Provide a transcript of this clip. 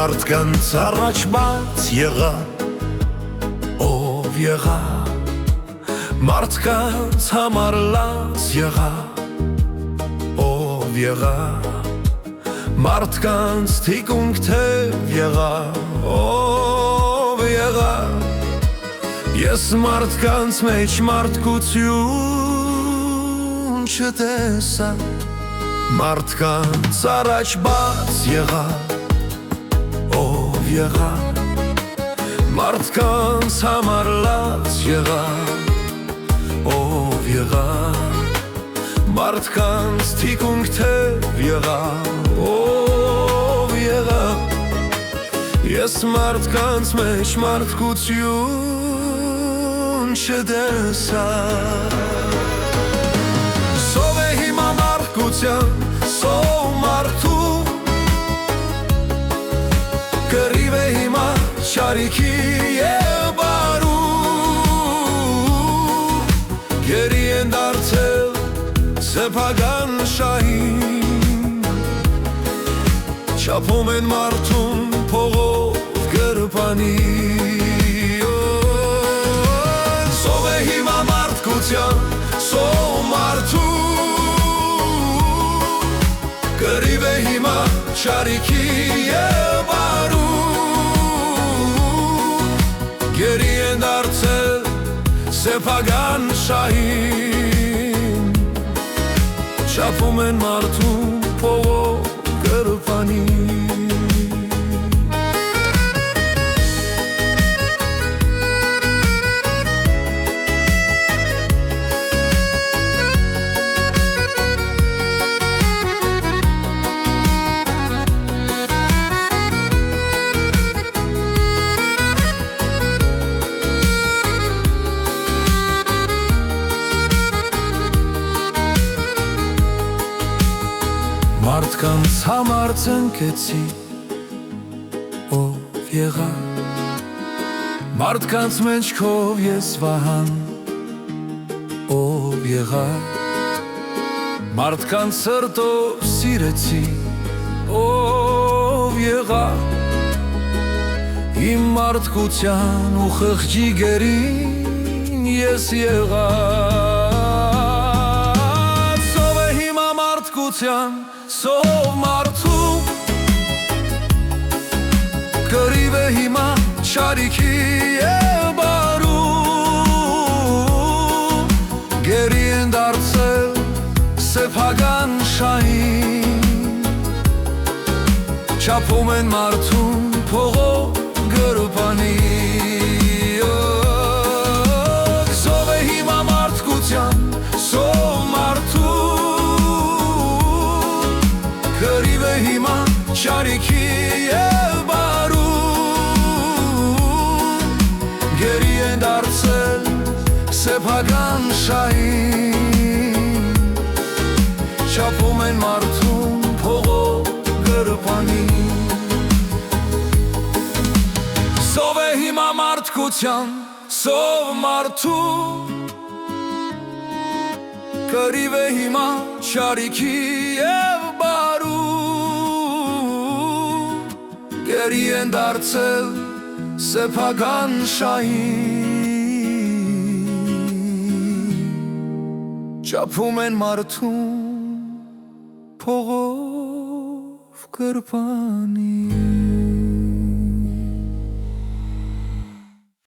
մարդկանց առաջ բաց եղա, ով եղա, մարդկանց համար լաց եղա, ով եղա, մարդկանց թիկունք թև եղա, ով եղա, ես մարդկանց մեջ մարդկություն չտեսա, մարդկանց առաջ բաց եղա, ով եղա, մարդկանց համար լաց եղա, ով եղա, մարդկանց թիկունք թև եղա, ով եղա, ես մարդկանց մեջ մարդկություն չտեսա։ Սով է հիմա մարդկության, սով մարդու, կռիվ է հիմա շարիքի և բարու, գերի են դարձել սեփական շահին, չափում են մարդուն փողով գրպանի։ Սով է հիմա մարդկության, սով մարդու, կռիվ է հիմա շարիքի և բարու, գերի են դարձել սեփական շահին, չափում են մարդուն փողով գրպանի։ Մարդկանց համար ծնկեցի, ով եղա, մարդկանց մեջքով ես վահան, ով եղա, մարդկանց սրտով սիրեցի, ով եղա, իմ մարդկության ու խղճի գերին ես եղա։ Սով է հիմա մարդկության, սով մարդու, կռիվ է հիմա շարիքի և բարու, գերի են դարձել սեփական շահին, չափում են մարդուն փողով գրպանի։ Սով է հիմա մարդկության, սով մարդու, կռիվ է հիմա շարիքի և բարու, գերի են դարձել սեփական շահին, չափում են մարդուն փողով գրպանի։ Սով է հիմա մարդկության, սով մարդու, կռիվ է հիմա շարիքի և գերի են դարձել սեփական շահին, չափում են մարդուն փողով գրպանի։